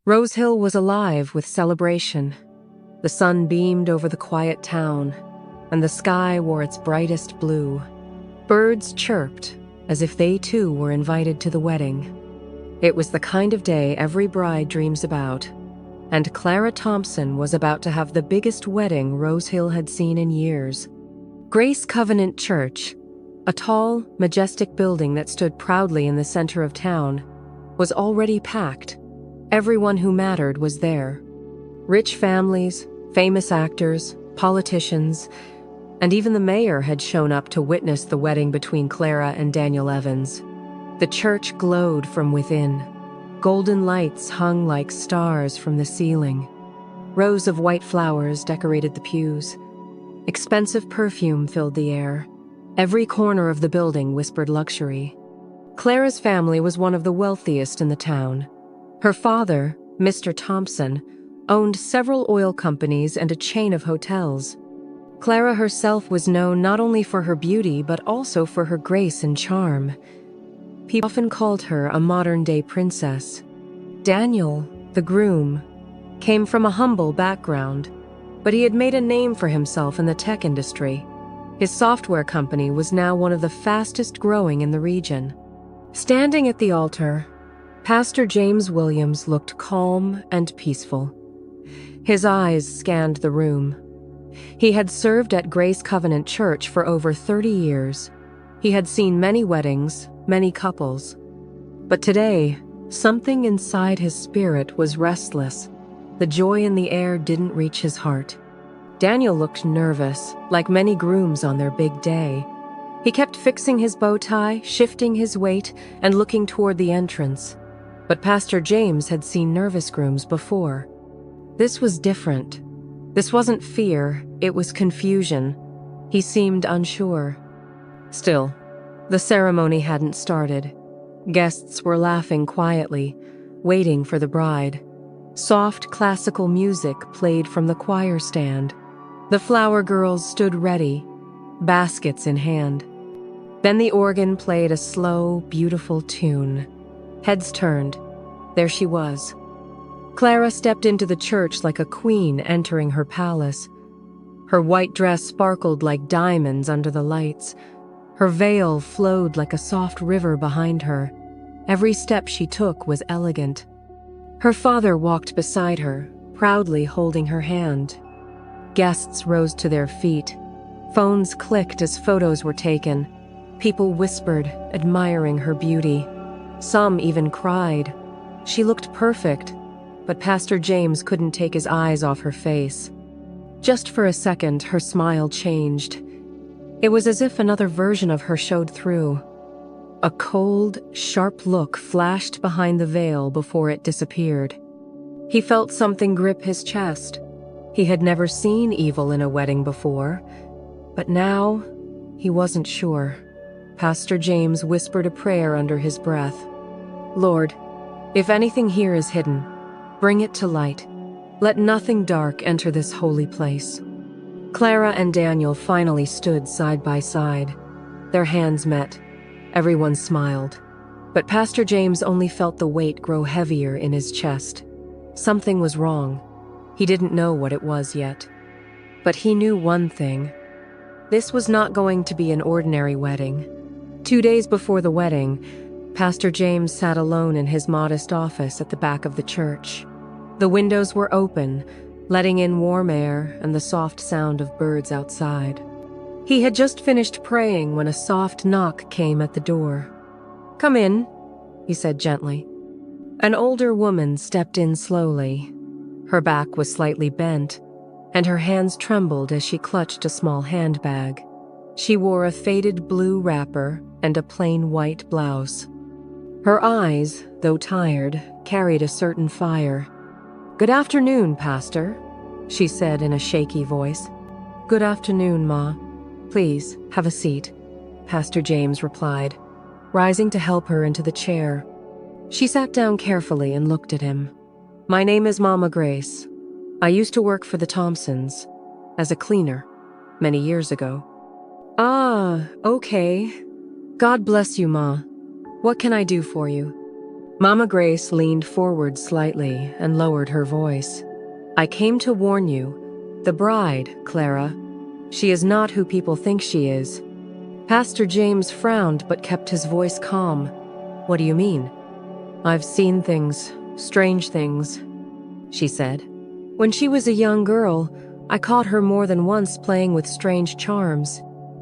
Rose Hill was alive with celebration. The sun beamed over the quiet town, and the sky wore its brightest blue. Birds chirped, as if they too were invited to the wedding. It was the kind of day every bride dreams about, and Clara Thompson was about to have the biggest wedding Rose Hill had seen in years. Grace Covenant Church, a tall, majestic building that stood proudly in the center of town, was already packed. Everyone who mattered was there. Rich families, famous actors, politicians, and even the mayor had shown up to witness the wedding between Clara and Daniel Evans. The church glowed from within. Golden lights hung like stars from the ceiling. Rows of white flowers decorated the pews. Expensive perfume filled the air. Every corner of the building whispered luxury. Clara's family was one of the wealthiest in the town. Her father, Mr. Thompson, owned several oil companies and a chain of hotels. Clara herself was known not only for her beauty but also for her grace and charm. People often called her a modern-day princess. Daniel, the groom, came from a humble background, but he had made a name for himself in the tech industry. His software company was now one of the fastest growing in the region. Standing at the altar, Pastor James Williams looked calm and peaceful. His eyes scanned the room. He had served at Grace Covenant Church for over 30 years. He had seen many weddings, many couples. But today, something inside his spirit was restless. The joy in the air didn't reach his heart. Daniel looked nervous, like many grooms on their big day. He kept fixing his bow tie, shifting his weight, and looking toward the entrance. But Pastor James had seen nervous grooms before. This was different. This wasn't fear, it was confusion. He seemed unsure. Still, the ceremony hadn't started. Guests were laughing quietly, waiting for the bride. Soft classical music played from the choir stand. The flower girls stood ready, baskets in hand. Then the organ played a slow, beautiful tune. Heads turned. There she was. Clara stepped into the church like a queen entering her palace. Her white dress sparkled like diamonds under the lights. Her veil flowed like a soft river behind her. Every step she took was elegant. Her father walked beside her, proudly holding her hand. Guests rose to their feet. Phones clicked as photos were taken. People whispered, admiring her beauty. Some even cried. She looked perfect, but Pastor James couldn't take his eyes off her face. Just for a second, her smile changed. It was as if another version of her showed through. A cold, sharp look flashed behind the veil before it disappeared. He felt something grip his chest. He had never seen evil in a wedding before, but now he wasn't sure. Pastor James whispered a prayer under his breath. Lord, if anything here is hidden, bring it to light. Let nothing dark enter this holy place. Clara and Daniel finally stood side by side. Their hands met. Everyone smiled. But Pastor James only felt the weight grow heavier in his chest. Something was wrong. He didn't know what it was yet. But he knew one thing. This was not going to be an ordinary wedding. 2 days before the wedding, Pastor James sat alone in his modest office at the back of the church. The windows were open, letting in warm air and the soft sound of birds outside. He had just finished praying when a soft knock came at the door. "Come in," he said gently. An older woman stepped in slowly. Her back was slightly bent, and her hands trembled as she clutched a small handbag. She wore a faded blue wrapper and a plain white blouse. Her eyes, though tired, carried a certain fire. "Good afternoon, Pastor," she said in a shaky voice. "Good afternoon, Ma. Please, have a seat," Pastor James replied, rising to help her into the chair. She sat down carefully and looked at him. "My name is Mama Grace. I used to work for the Thompsons as a cleaner many years ago." "Ah, okay. God bless you, Ma. What can I do for you?" Mama Grace leaned forward slightly and lowered her voice. I came to warn you. The bride, Clara, she is not who people think she is. Pastor James frowned but kept his voice calm. What do you mean? I've seen things, strange things, she said. When she was a young girl, I caught her more than once playing with strange charms.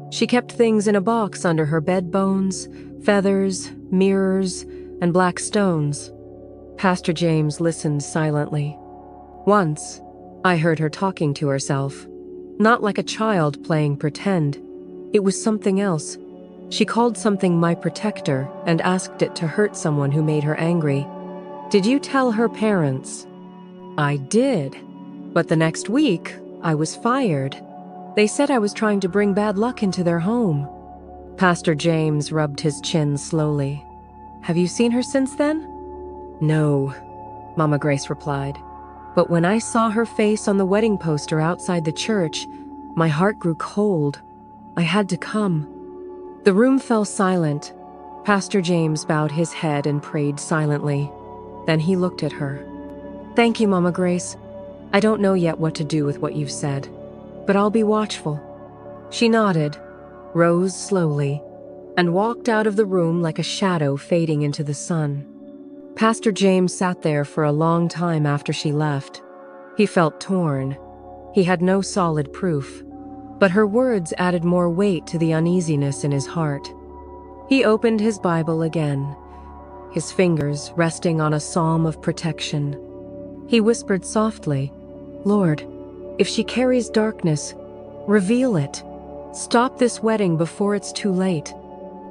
She kept things in a box under her bed bones, feathers, mirrors, and black stones. Pastor James listened silently. Once, I heard her talking to herself. Not like a child playing pretend. It was something else. She called something my protector and asked it to hurt someone who made her angry. Did you tell her parents? I did. But the next week, I was fired. They said I was trying to bring bad luck into their home. Pastor James rubbed his chin slowly. Have you seen her since then? No, Mama Grace replied. But when I saw her face on the wedding poster outside the church, my heart grew cold. I had to come. The room fell silent. Pastor James bowed his head and prayed silently. Then he looked at her. Thank you, Mama Grace. I don't know yet what to do with what you've said, but I'll be watchful. She nodded, rose slowly, and walked out of the room like a shadow fading into the sun. Pastor James sat there for a long time after she left. He felt torn. He had no solid proof, but her words added more weight to the uneasiness in his heart. He opened his Bible again, his fingers resting on a psalm of protection. He whispered softly, Lord, if she carries darkness, reveal it. Stop this wedding before it's too late.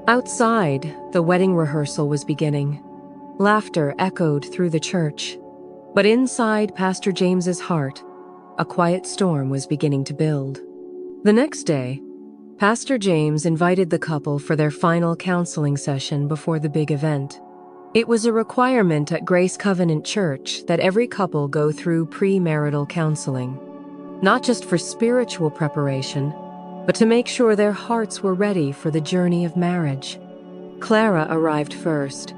Outside, the wedding rehearsal was beginning. Laughter echoed through the church. But inside Pastor James's heart, a quiet storm was beginning to build. The next day, Pastor James invited the couple for their final counseling session before the big event. It was a requirement at Grace Covenant Church that every couple go through premarital counseling, not just for spiritual preparation, but to make sure their hearts were ready for the journey of marriage. Clara arrived first.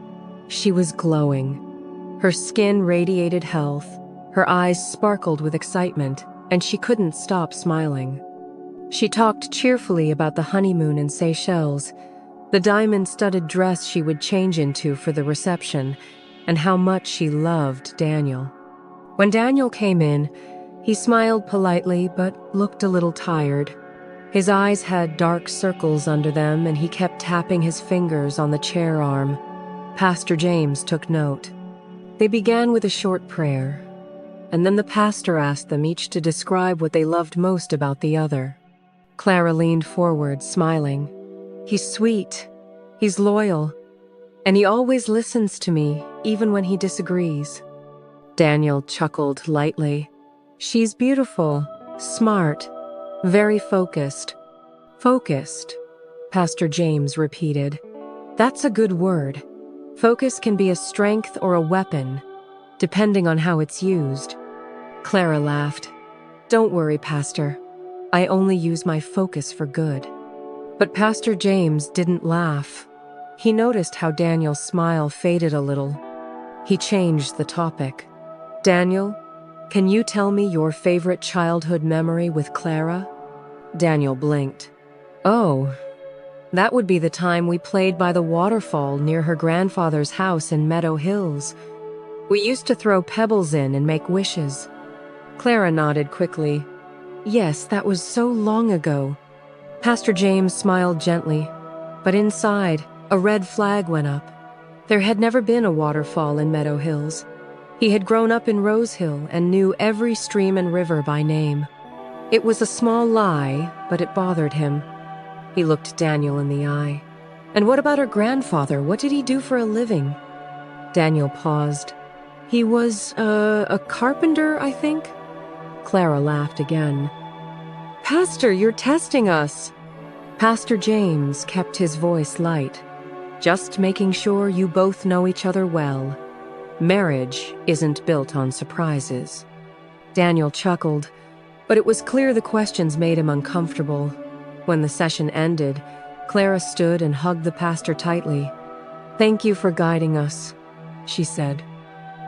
She was glowing. Her skin radiated health, her eyes sparkled with excitement, and she couldn't stop smiling. She talked cheerfully about the honeymoon in Seychelles, the diamond-studded dress she would change into for the reception, and how much she loved Daniel. When Daniel came in, he smiled politely but looked a little tired. His eyes had dark circles under them, and he kept tapping his fingers on the chair arm. Pastor James took note. They began with a short prayer, and then the pastor asked them each to describe what they loved most about the other. Clara leaned forward, smiling. He's sweet, he's loyal, and he always listens to me, even when he disagrees. Daniel chuckled lightly. She's beautiful, smart, very focused. Focused, Pastor James repeated. That's a good word. Focus can be a strength or a weapon, depending on how it's used. Clara laughed. Don't worry, Pastor. I only use my focus for good. But Pastor James didn't laugh. He noticed how Daniel's smile faded a little. He changed the topic. Daniel, can you tell me your favorite childhood memory with Clara? Daniel blinked. Oh, that would be the time we played by the waterfall near her grandfather's house in Meadow Hills. We used to throw pebbles in and make wishes. Clara nodded quickly. Yes, that was so long ago. Pastor James smiled gently, but inside, a red flag went up. There had never been a waterfall in Meadow Hills. He had grown up in Rose Hill and knew every stream and river by name. It was a small lie, but it bothered him. He looked Daniel in the eye. And what about her grandfather? What did he do for a living? Daniel paused. He was, a carpenter, I think? Clara laughed again. Pastor, you're testing us. Pastor James kept his voice light. Just making sure you both know each other well. Marriage isn't built on surprises. Daniel chuckled, but it was clear the questions made him uncomfortable. When the session ended, Clara stood and hugged the pastor tightly. Thank you for guiding us. she said.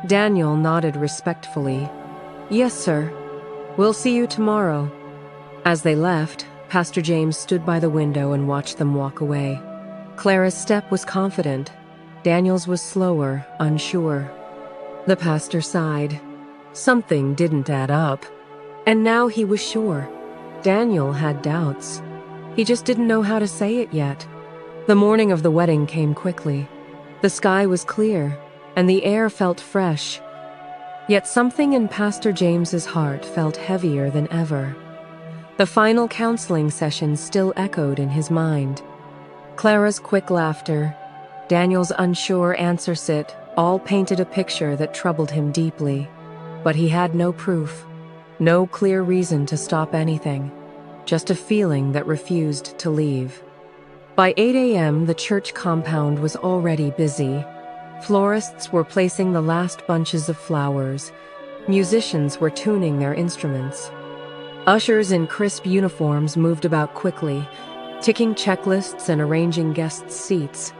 Daniel nodded respectfully. "Yes, sir. We'll see you tomorrow." As they left, Pastor James stood by the window and watched them walk away. Clara's step was confident. Daniel's was slower, unsure. The pastor sighed. Something didn't add up. And now he was sure. Daniel had doubts. He just didn't know how to say it yet. The morning of the wedding came quickly. The sky was clear, and the air felt fresh. Yet something in Pastor James's heart felt heavier than ever. The final counseling session still echoed in his mind. Clara's quick laughter, Daniel's unsure answer sit, all painted a picture that troubled him deeply. But he had no proof, no clear reason to stop anything, just a feeling that refused to leave. By 8 a.m., the church compound was already busy. Florists were placing the last bunches of flowers. Musicians were tuning their instruments. Ushers in crisp uniforms moved about quickly, ticking checklists and arranging guests' seats.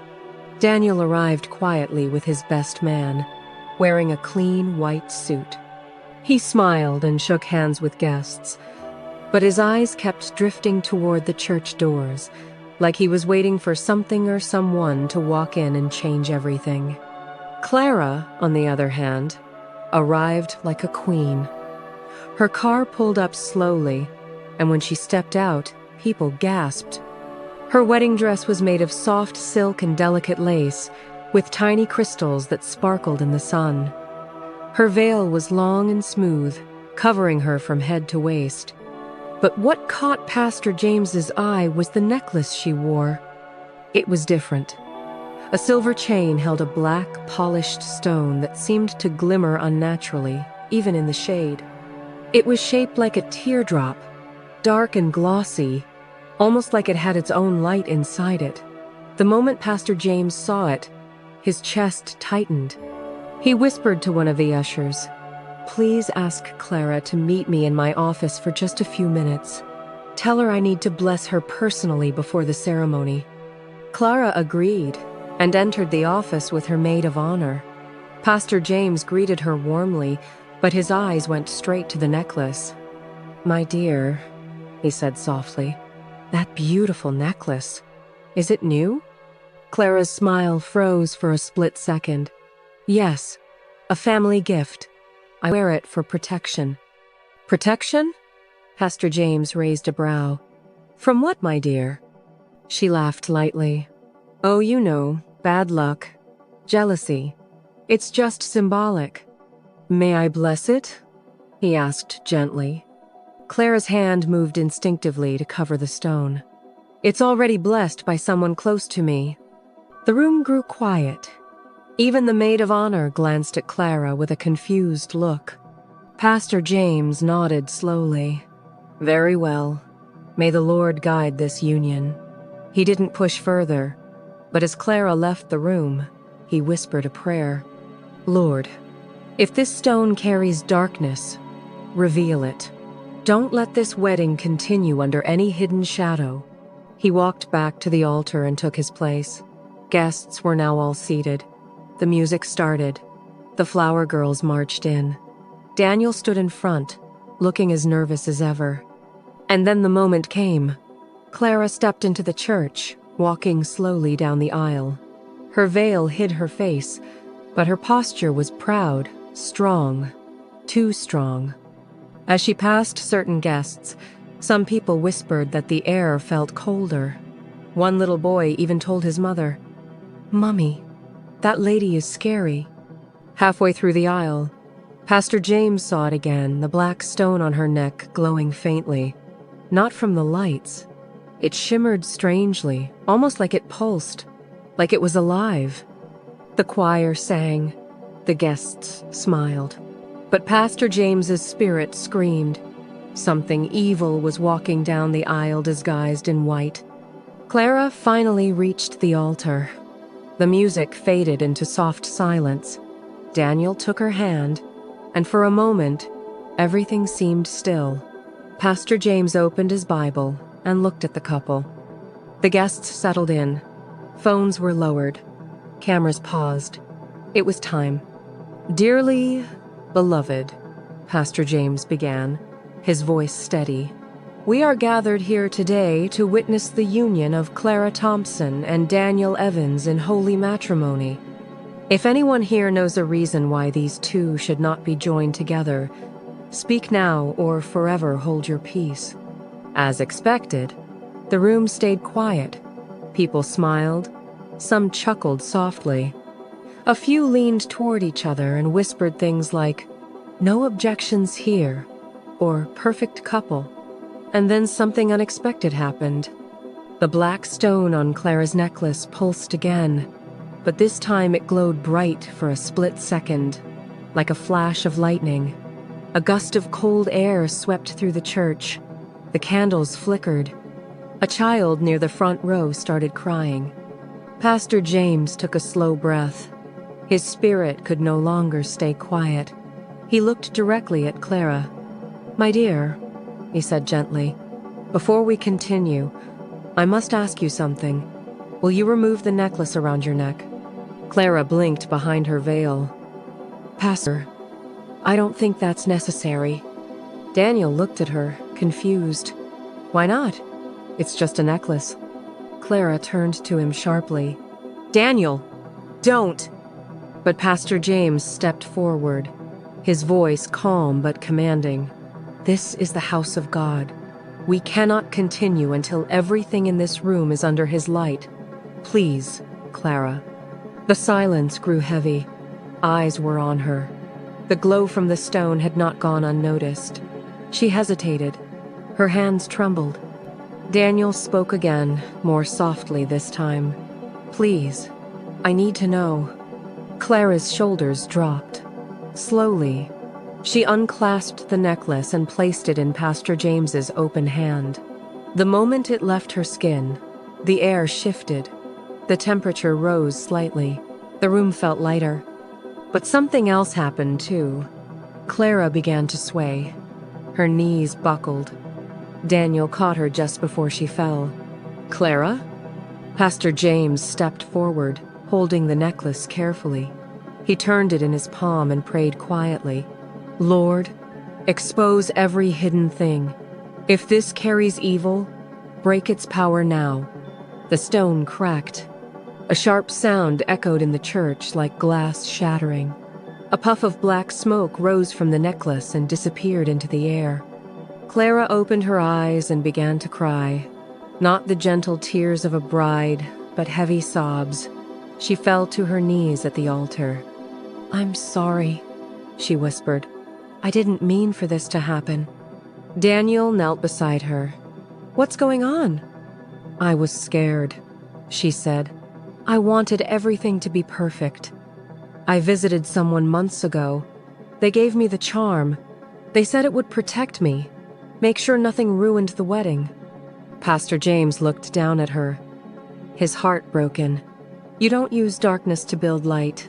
Daniel arrived quietly with his best man, wearing a clean white suit. He smiled and shook hands with guests, but his eyes kept drifting toward the church doors, like he was waiting for something or someone to walk in and change everything. Clara, on the other hand, arrived like a queen. Her car pulled up slowly, and when she stepped out, people gasped. Her wedding dress was made of soft silk and delicate lace, with tiny crystals that sparkled in the sun. Her veil was long and smooth, covering her from head to waist. But what caught Pastor James's eye was the necklace she wore. It was different. A silver chain held a black, polished stone that seemed to glimmer unnaturally, even in the shade. It was shaped like a teardrop, dark and glossy, almost like it had its own light inside it. The moment Pastor James saw it, his chest tightened. He whispered to one of the ushers, "Please ask Clara to meet me in my office for just a few minutes. Tell her I need to bless her personally before the ceremony." Clara agreed and entered the office with her maid of honor. Pastor James greeted her warmly, but his eyes went straight to the necklace. "My dear," he said softly, "that beautiful necklace. Is it new?" Clara's smile froze for a split second. "Yes, a family gift. I wear it for protection." "Protection?" Pastor James raised a brow. "From what, my dear?" She laughed lightly. "Oh, you know, bad luck, jealousy. It's just symbolic." "May I bless it?" he asked gently. Clara's hand moved instinctively to cover the stone. "It's already blessed by someone close to me." The room grew quiet. Even the maid of honor glanced at Clara with a confused look. Pastor James nodded slowly. "Very well. May the Lord guide this union." He didn't push further, but as Clara left the room, he whispered a prayer. "Lord, if this stone carries darkness, reveal it. Don't let this wedding continue under any hidden shadow." He walked back to the altar and took his place. Guests were now all seated. The music started. The flower girls marched in. Daniel stood in front, looking as nervous as ever. And then the moment came. Clara stepped into the church, walking slowly down the aisle. Her veil hid her face, but her posture was proud, strong, too strong. As she passed certain guests, some people whispered that the air felt colder. One little boy even told his mother, "Mummy, that lady is scary." Halfway through the aisle, Pastor James saw it again, the black stone on her neck glowing faintly. Not from the lights. It shimmered strangely, almost like it pulsed, like it was alive. The choir sang. The guests smiled. But Pastor James's spirit screamed. Something evil was walking down the aisle disguised in white. Clara finally reached the altar. The music faded into soft silence. Daniel took her hand, and for a moment, everything seemed still. Pastor James opened his Bible and looked at the couple. The guests settled in. Phones were lowered. Cameras paused. It was time. "Dearly beloved," Pastor James began, his voice steady, "we are gathered here today to witness the union of Clara Thompson and Daniel Evans in holy matrimony. If anyone here knows a reason why these two should not be joined together, speak now or forever hold your peace." As expected, the room stayed quiet. People smiled. Some chuckled softly. A few leaned toward each other and whispered things like, "No objections here," or "perfect couple." And then something unexpected happened. The black stone on Clara's necklace pulsed again, but this time it glowed bright for a split second, like a flash of lightning. A gust of cold air swept through the church. The candles flickered. A child near the front row started crying. Pastor James took a slow breath. His spirit could no longer stay quiet. He looked directly at Clara. "My dear," he said gently, "before we continue, I must ask you something. Will you remove the necklace around your neck?" Clara blinked behind her veil. "Pastor, I don't think that's necessary." Daniel looked at her, confused. "Why not? It's just a necklace." Clara turned to him sharply. "Daniel, don't!" But Pastor James stepped forward, his voice calm but commanding. "This is the house of God. We cannot continue until everything in this room is under his light. Please, Clara." The silence grew heavy. Eyes were on her. The glow from the stone had not gone unnoticed. She hesitated. Her hands trembled. Daniel spoke again, more softly this time. "Please, I need to know." Clara's shoulders dropped. Slowly, she unclasped the necklace and placed it in Pastor James's open hand. The moment it left her skin, the air shifted. The temperature rose slightly. The room felt lighter. But something else happened, too. Clara began to sway. Her knees buckled. Daniel caught her just before she fell. "Clara?" Pastor James stepped forward, holding the necklace carefully. He turned it in his palm and prayed quietly. "Lord, expose every hidden thing. If this carries evil, break its power now." The stone cracked. A sharp sound echoed in the church like glass shattering. A puff of black smoke rose from the necklace and disappeared into the air. Clara opened her eyes and began to cry. Not the gentle tears of a bride, but heavy sobs. She fell to her knees at the altar. "I'm sorry," she whispered. "I didn't mean for this to happen." Daniel knelt beside her. "What's going on?" "I was scared," she said. "I wanted everything to be perfect. I visited someone months ago. They gave me the charm. They said it would protect me, make sure nothing ruined the wedding." Pastor James looked down at her, his heart broken. "You don't use darkness to build light.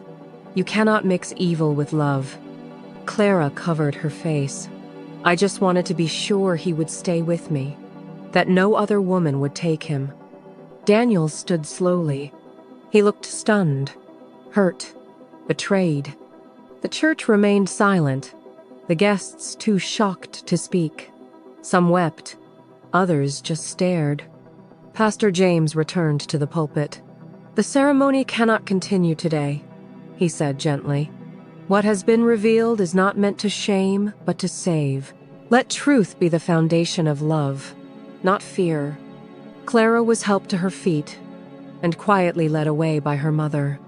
You cannot mix evil with love." Clara covered her face. "I just wanted to be sure he would stay with me, that no other woman would take him." Daniel stood slowly. He looked stunned, hurt, betrayed. The church remained silent, the guests too shocked to speak. Some wept, others just stared. Pastor James returned to the pulpit. "The ceremony cannot continue today," he said gently. "What has been revealed is not meant to shame, but to save. Let truth be the foundation of love, not fear." Clara was helped to her feet and quietly led away by her mother.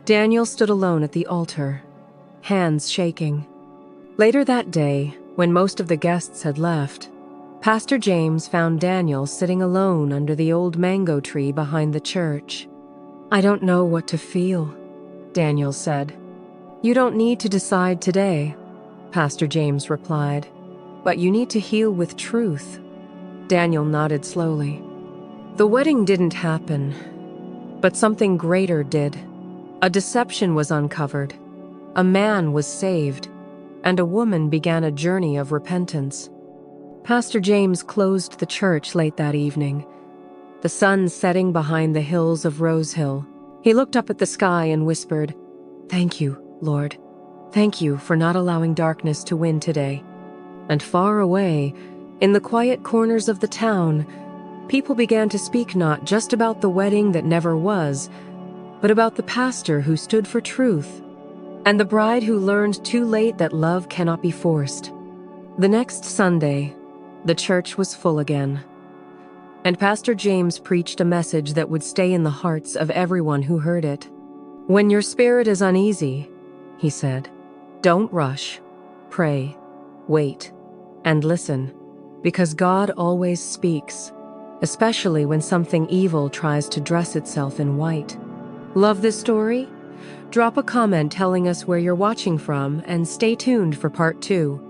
Daniel stood alone at the altar, hands shaking. Later that day, when most of the guests had left, Pastor James found Daniel sitting alone under the old mango tree behind the church. "I don't know what to feel," Daniel said. "You don't need to decide today," Pastor James replied, "but you need to heal with truth." Daniel nodded slowly. The wedding didn't happen, but something greater did. A deception was uncovered, a man was saved, and a woman began a journey of repentance. Pastor James closed the church late that evening, the sun setting behind the hills of Rose Hill. He looked up at the sky and whispered, Thank you, Lord. Thank you for not allowing darkness to win today. And far away, in the quiet corners of the town, people began to speak not just about the wedding that never was, but about the pastor who stood for truth, and the bride who learned too late that love cannot be forced. The next Sunday, the church was full again, and Pastor James preached a message that would stay in the hearts of everyone who heard it. When your spirit is uneasy, he said, don't rush, pray, wait, and listen, because God always speaks, especially when something evil tries to dress itself in white. Love this story? Drop a comment telling us where you're watching from, and stay tuned for part 2.